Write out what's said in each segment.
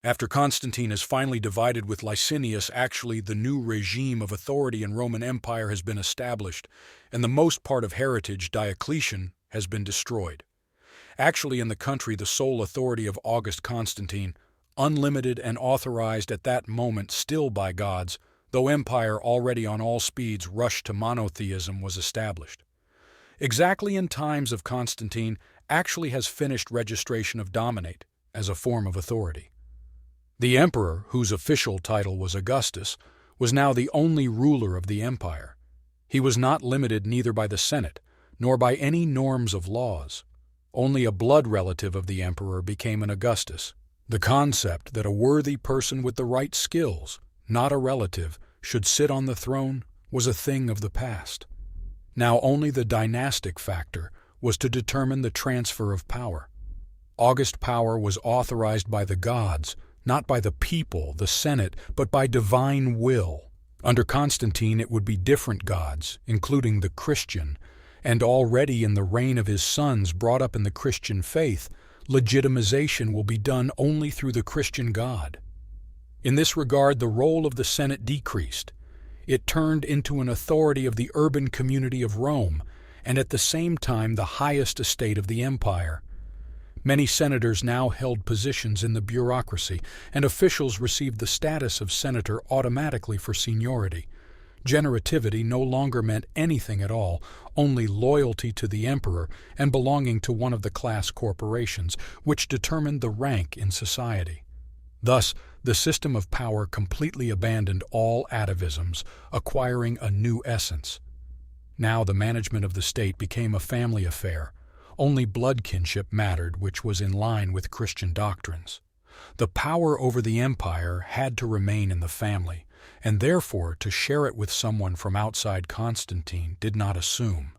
After Constantine is finally divided with Licinius, actually the new regime of authority in Roman Empire has been established, and the most part of heritage, Diocletian, has been destroyed. Actually in the country the sole authority of August Constantine, unlimited and authorized at that moment still by gods, though empire already on all speeds rushed to monotheism, was established. Exactly in times of Constantine actually has finished registration of dominate as a form of authority. The emperor, whose official title was Augustus, was now the only ruler of the empire. He was not limited neither by the Senate nor by any norms of laws. Only a blood relative of the emperor became an Augustus. The concept that a worthy person with the right skills, not a relative, should sit on the throne was a thing of the past. Now only the dynastic factor was to determine the transfer of power. August power was authorized by the gods, not by the people, the Senate, but by divine will. Under Constantine it would be different gods, including the Christian, and already in the reign of his sons brought up in the Christian faith, legitimization will be done only through the Christian God. In this regard, the role of the Senate decreased. It turned into an authority of the urban community of Rome, and at the same time the highest estate of the empire. Many senators now held positions in the bureaucracy, and officials received the status of senator automatically for seniority. Generativity no longer meant anything at all, only loyalty to the emperor and belonging to one of the class corporations, which determined the rank in society. Thus, the system of power completely abandoned all atavisms, acquiring a new essence. Now the management of the state became a family affair. Only blood kinship mattered, which was in line with Christian doctrines. The power over the empire had to remain in the family, and therefore to share it with someone from outside Constantine did not assume.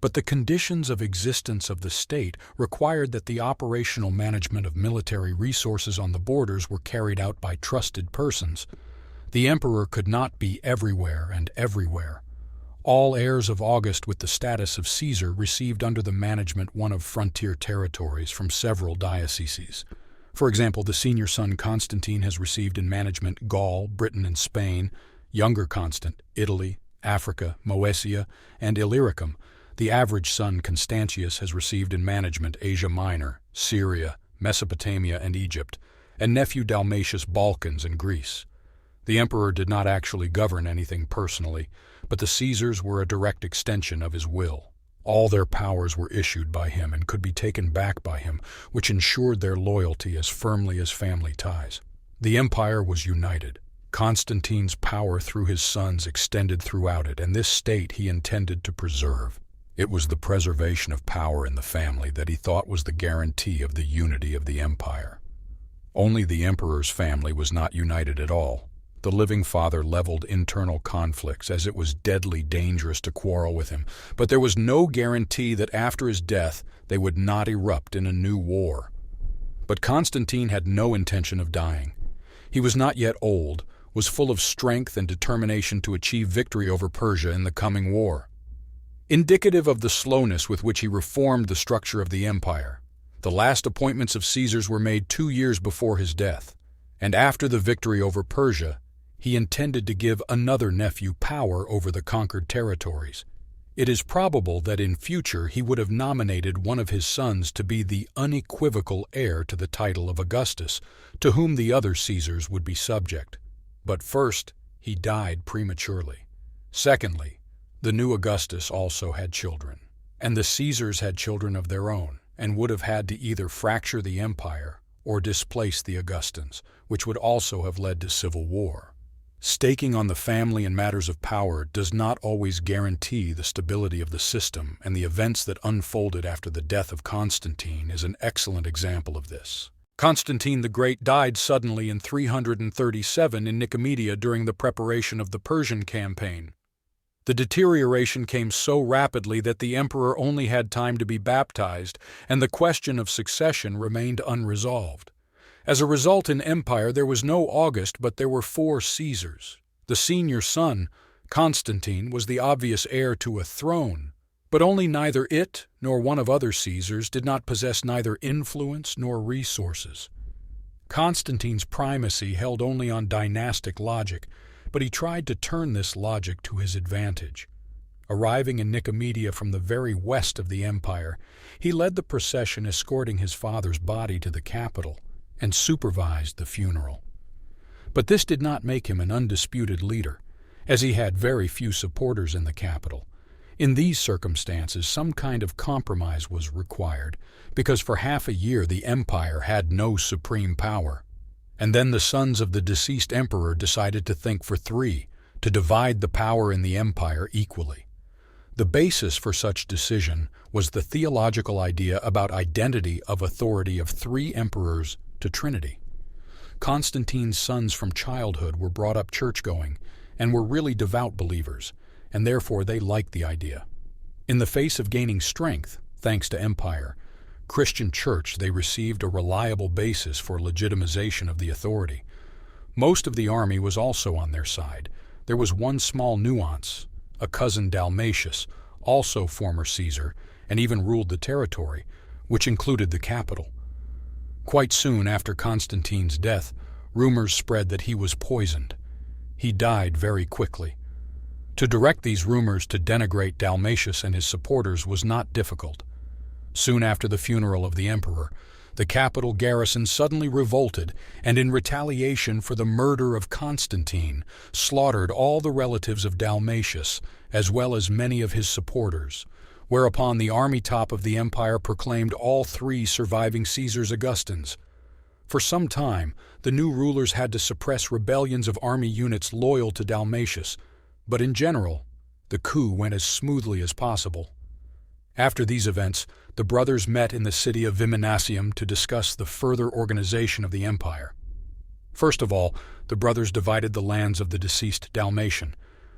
But the conditions of existence of the state required that the operational management of military resources on the borders were carried out by trusted persons. The emperor could not be everywhere and everywhere. All heirs of August with the status of Caesar received under the management one of frontier territories from several dioceses. For example, the senior son Constantine has received in management Gaul, Britain, and Spain, younger Constant, Italy, Africa, Moesia, and Illyricum. The average son Constantius has received in management Asia Minor, Syria, Mesopotamia, and Egypt, and nephew Dalmatius Balkans and Greece. The emperor did not actually govern anything personally, but the Caesars were a direct extension of his will. All their powers were issued by him and could be taken back by him, which ensured their loyalty as firmly as family ties. The empire was united. Constantine's power through his sons extended throughout it, and this state he intended to preserve. It was the preservation of power in the family that he thought was the guarantee of the unity of the empire. Only the emperor's family was not united at all. The living father leveled internal conflicts, as it was deadly dangerous to quarrel with him, but there was no guarantee that after his death they would not erupt in a new war. But Constantine had no intention of dying. He was not yet old, was full of strength and determination to achieve victory over Persia in the coming war. Indicative of the slowness with which he reformed the structure of the empire, the last appointments of Caesars were made 2 years before his death, and after the victory over Persia, he intended to give another nephew power over the conquered territories. It is probable that in future he would have nominated one of his sons to be the unequivocal heir to the title of Augustus, to whom the other Caesars would be subject. But first, he died prematurely. Secondly, the new Augustus also had children, and the Caesars had children of their own, and would have had to either fracture the empire or displace the Augustans, which would also have led to civil war. Staking on the family in matters of power does not always guarantee the stability of the system, and the events that unfolded after the death of Constantine is an excellent example of this. Constantine the Great died suddenly in 337 in Nicomedia during the preparation of the Persian campaign. The deterioration came so rapidly that the emperor only had time to be baptized, and the question of succession remained unresolved. As a result, in empire there was no August, but there were 4 Caesars. The senior son, Constantine, was the obvious heir to a throne, but only neither it nor one of other Caesars did not possess neither influence nor resources. Constantine's primacy held only on dynastic logic, but he tried to turn this logic to his advantage. Arriving in Nicomedia from the very west of the empire, he led the procession escorting his father's body to the capital and supervised the funeral. But this did not make him an undisputed leader, as he had very few supporters in the capital. In these circumstances, some kind of compromise was required, because for half a year the empire had no supreme power. And then the sons of the deceased emperor decided to think for three, to divide the power in the empire equally. The basis for such decision was the theological idea about identity of authority of three emperors to Trinity. Constantine's sons from childhood were brought up church-going and were really devout believers, and therefore they liked the idea. In the face of gaining strength, thanks to empire, Christian church, they received a reliable basis for legitimization of the authority. Most of the army was also on their side. There was one small nuance. A cousin Dalmatius, also former Caesar, and even ruled the territory, which included the capital. Quite soon after Constantine's death, rumors spread that he was poisoned. He died very quickly. To direct these rumors to denigrate Dalmatius and his supporters was not difficult. Soon after the funeral of the emperor, the capital garrison suddenly revolted and, in retaliation for the murder of Constantine, slaughtered all the relatives of Dalmatius, as well as many of his supporters, whereupon the army top of the empire proclaimed all three surviving Caesar's Augustans. For some time, the new rulers had to suppress rebellions of army units loyal to Dalmatius, but in general, the coup went as smoothly as possible. After these events, the brothers met in the city of Viminacium to discuss the further organization of the empire. First of all, the brothers divided the lands of the deceased Dalmatian.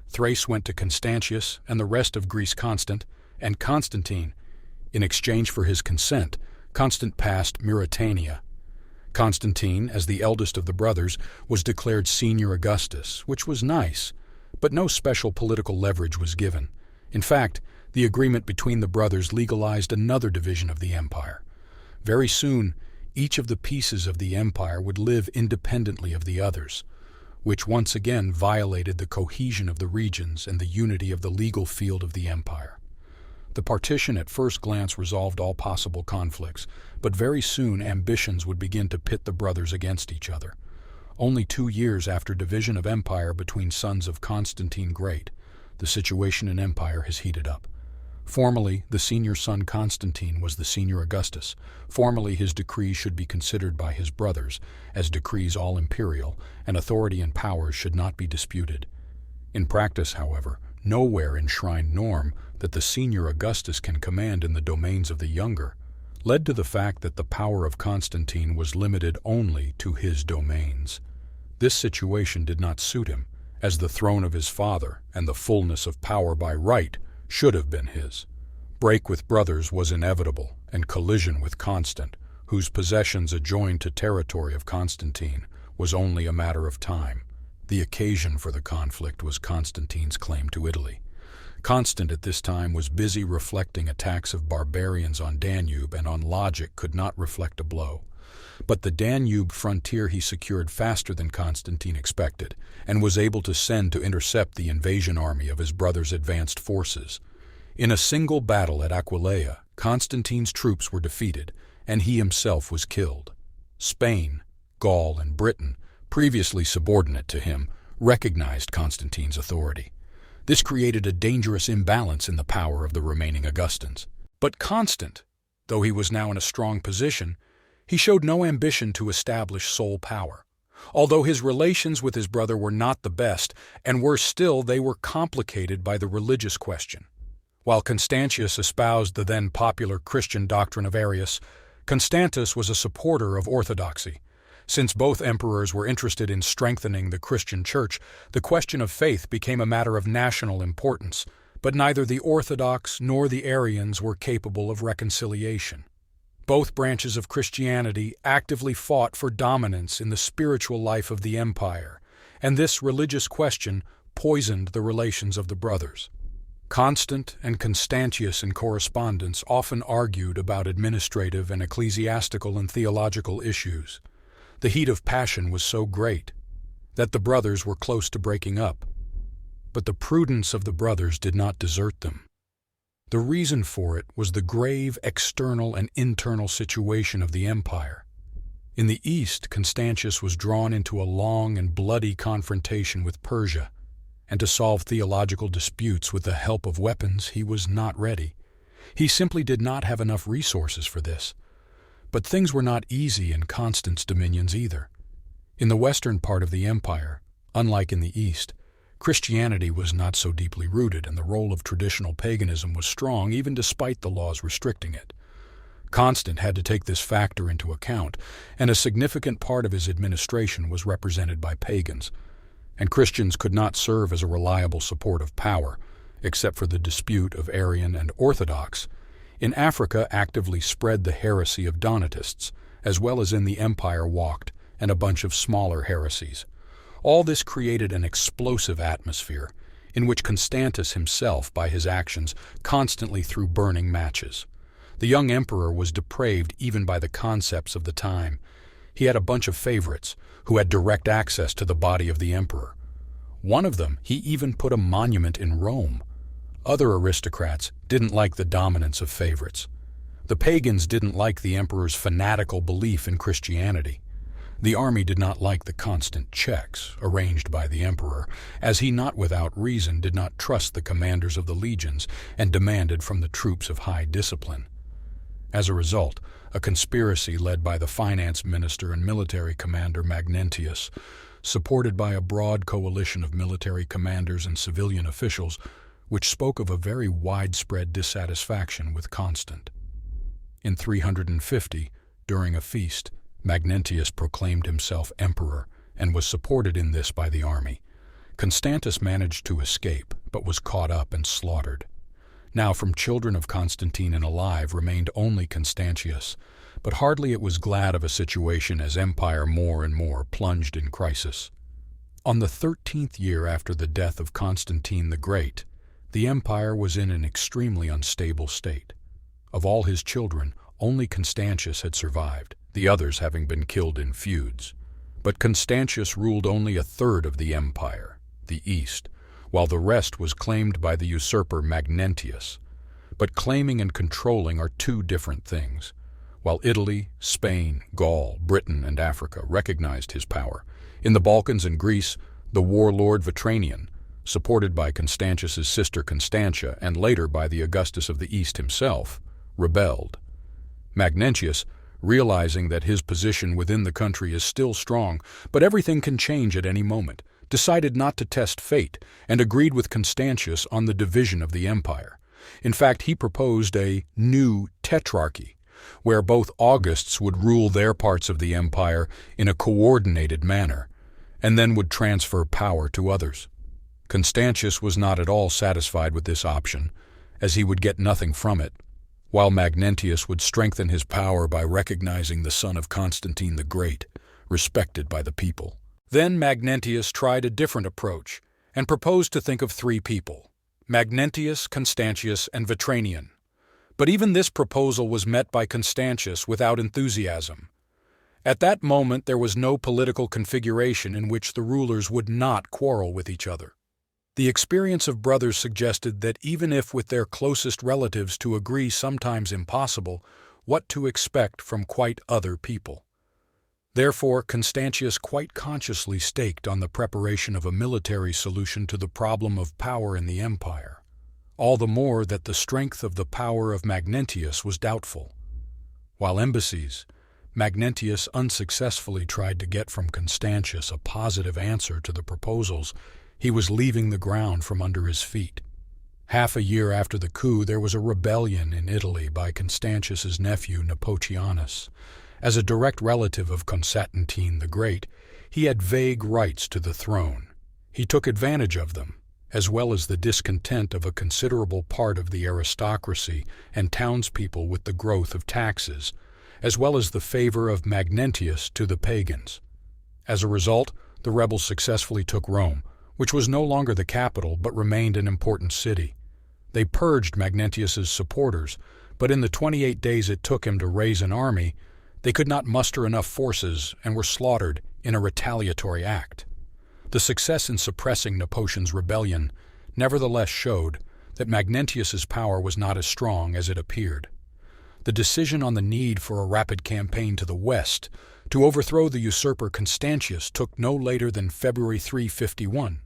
Thrace went to Constantius and the rest of Greece Constant, and Constantine. In exchange for his consent, Constant passed Mauretania. Constantine, as the eldest of the brothers, was declared senior Augustus, which was nice, but no special political leverage was given. In fact, the agreement between the brothers legalized another division of the empire. Very soon, each of the pieces of the empire would live independently of the others, which once again violated the cohesion of the regions and the unity of the legal field of the empire. The partition at first glance resolved all possible conflicts, but very soon ambitions would begin to pit the brothers against each other. Only 2 years after division of empire between sons of Constantine Great, the situation in empire has heated up. Formally, the senior son Constantine was the senior Augustus. Formally, his decrees should be considered by his brothers as decrees all imperial, and authority and powers should not be disputed. In practice, however, nowhere enshrined norm that the senior Augustus can command in the domains of the younger led to the fact that the power of Constantine was limited only to his domains. This situation did not suit him, as the throne of his father and the fullness of power by right should have been his. Break with brothers was inevitable, and collision with Constant, whose possessions adjoined to territory of Constantine, was only a matter of time. The occasion for the conflict was Constantine's claim to Italy. Constant at this time was busy reflecting attacks of barbarians on Danube, and on logic could not reflect a blow. But the Danube frontier he secured faster than Constantine expected, and was able to send to intercept the invasion army of his brother's advanced forces. In a single battle at Aquileia, Constantine's troops were defeated, and he himself was killed. Spain, Gaul, and Britain, previously subordinate to him, recognized Constantine's authority. This created a dangerous imbalance in the power of the remaining Augustans. But Constant, though he was now in a strong position, he showed no ambition to establish sole power. Although his relations with his brother were not the best, and worse still, they were complicated by the religious question. While Constantius espoused the then popular Christian doctrine of Arius, Constantus was a supporter of orthodoxy. Since both emperors were interested in strengthening the Christian church, the question of faith became a matter of national importance, but neither the Orthodox nor the Arians were capable of reconciliation. Both branches of Christianity actively fought for dominance in the spiritual life of the empire, and this religious question poisoned the relations of the brothers. Constant and Constantius in correspondence often argued about administrative and ecclesiastical and theological issues. The heat of passion was so great that the brothers were close to breaking up. But the prudence of the brothers did not desert them. The reason for it was the grave external and internal situation of the empire. In the east, Constantius was drawn into a long and bloody confrontation with Persia, and to solve theological disputes with the help of weapons he was not ready. He simply did not have enough resources for this. But things were not easy in Constantine's dominions either. In the western part of the empire, unlike in the east, Christianity was not so deeply rooted, and the role of traditional paganism was strong even despite the laws restricting it. Constantine had to take this factor into account, and a significant part of his administration was represented by pagans, and Christians could not serve as a reliable support of power, except for the dispute of Arian and Orthodox. In Africa actively spread the heresy of Donatists, as well as in the empire walked, and a bunch of smaller heresies. All this created an explosive atmosphere, in which Constantius himself, by his actions, constantly threw burning matches. The young emperor was depraved even by the concepts of the time. He had a bunch of favorites, who had direct access to the body of the emperor. One of them, he even put a monument in Rome. Other aristocrats didn't like the dominance of favorites. The pagans didn't like the emperor's fanatical belief in Christianity. The army did not like the constant checks arranged by the emperor, as he not without reason did not trust the commanders of the legions and demanded from the troops of high discipline. As a result, a conspiracy led by the finance minister and military commander Magnentius, supported by a broad coalition of military commanders and civilian officials, which spoke of a very widespread dissatisfaction with Constantine. In 350, during a feast, Magnentius proclaimed himself emperor and was supported in this by the army. Constantius managed to escape, but was caught up and slaughtered. Now from children of Constantine and alive remained only Constantius, but hardly it was glad of a situation as empire more and more plunged in crisis. On the 13th year after the death of Constantine the Great, the empire was in an extremely unstable state. Of all his children, only Constantius had survived, the others having been killed in feuds. But Constantius ruled only a third of the empire, the east, while the rest was claimed by the usurper Magnentius. But claiming and controlling are two different things. While Italy, Spain, Gaul, Britain, and Africa recognized his power, in the Balkans and Greece, the warlord Vetranian, supported by Constantius's sister Constantia and later by the Augustus of the East himself, rebelled. Magnentius, realizing that his position within the country is still strong, but everything can change at any moment, decided not to test fate and agreed with Constantius on the division of the empire. In fact, he proposed a new tetrarchy, where both Augusts would rule their parts of the empire in a coordinated manner, and then would transfer power to others. Constantius was not at all satisfied with this option, as he would get nothing from it, while Magnentius would strengthen his power by recognizing the son of Constantine the Great, respected by the people. Then Magnentius tried a different approach and proposed to think of three people: Magnentius, Constantius, and Vetranian. But even this proposal was met by Constantius without enthusiasm. At that moment there was no political configuration in which the rulers would not quarrel with each other. The experience of brothers suggested that even if with their closest relatives to agree sometimes impossible, what to expect from quite other people. Therefore, Constantius quite consciously staked on the preparation of a military solution to the problem of power in the empire, all the more that the strength of the power of Magnentius was doubtful. While embassies, Magnentius unsuccessfully tried to get from Constantius a positive answer to the proposals, he was leaving the ground from under his feet. Half a year after the coup, there was a rebellion in Italy by Constantius's nephew Nepotianus. As a direct relative of Constantine the Great, he had vague rights to the throne. He took advantage of them, as well as the discontent of a considerable part of the aristocracy and townspeople with the growth of taxes, as well as the favor of Magnentius to the pagans. As a result, the rebels successfully took Rome, which was no longer the capital but remained an important city. They purged Magnentius's supporters, but in the 28 days it took him to raise an army, They could not muster enough forces and were slaughtered in a retaliatory act. The success in suppressing Nepotian's rebellion nevertheless showed that Magnentius's power was not as strong as it appeared. The decision on the need for a rapid campaign to the west to overthrow the usurper Constantius took no later than February 351.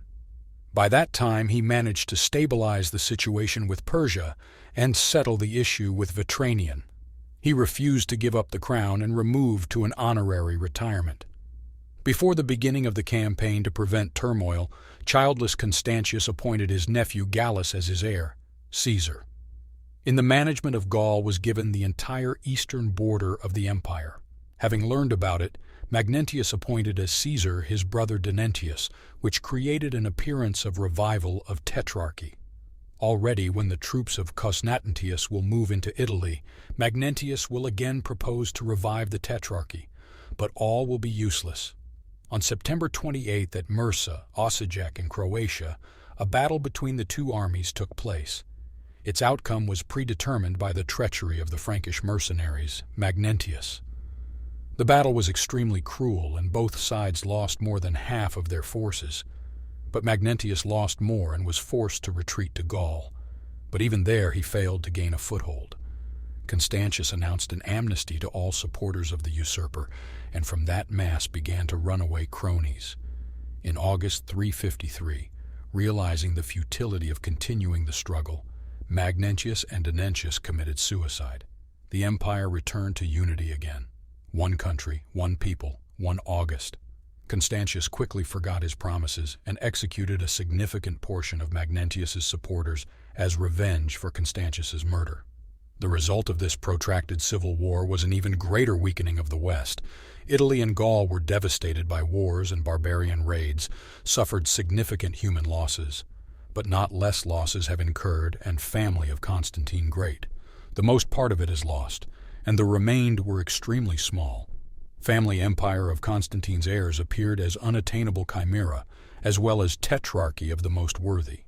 By that time he managed to stabilize the situation with Persia and settle the issue with Vetranian. He refused to give up the crown and removed to an honorary retirement. Before the beginning of the campaign to prevent turmoil, childless Constantius appointed his nephew Gallus as his heir, Caesar. In the management of Gaul was given the entire eastern border of the empire. Having learned about it, Magnentius appointed as Caesar his brother Donentius, which created an appearance of revival of tetrarchy. Already, when the troops of Constantius will move into Italy, Magnentius will again propose to revive the tetrarchy, but all will be useless. On September 28th at Mursa, Osijek in Croatia, a battle between the two armies took place. Its outcome was predetermined by the treachery of the Frankish mercenaries, Magnentius. The battle was extremely cruel, and both sides lost more than half of their forces. But Magnentius lost more and was forced to retreat to Gaul. But even there he failed to gain a foothold. Constantius announced an amnesty to all supporters of the usurper, and from that mass began to run away cronies. In August 353, realizing the futility of continuing the struggle, Magnentius and Donentius committed suicide. The empire returned to unity again. One country, one people, one August. Constantius quickly forgot his promises and executed a significant portion of Magnentius's supporters as revenge for Constantius's murder. The result of this protracted civil war was an even greater weakening of the West. Italy and Gaul were devastated by wars and barbarian raids, suffered significant human losses. But not less losses have incurred and family of Constantine Great. The most part of it is lost, and the remained were extremely small. Family empire of Constantine's heirs appeared as unattainable chimera, as well as tetrarchy of the most worthy.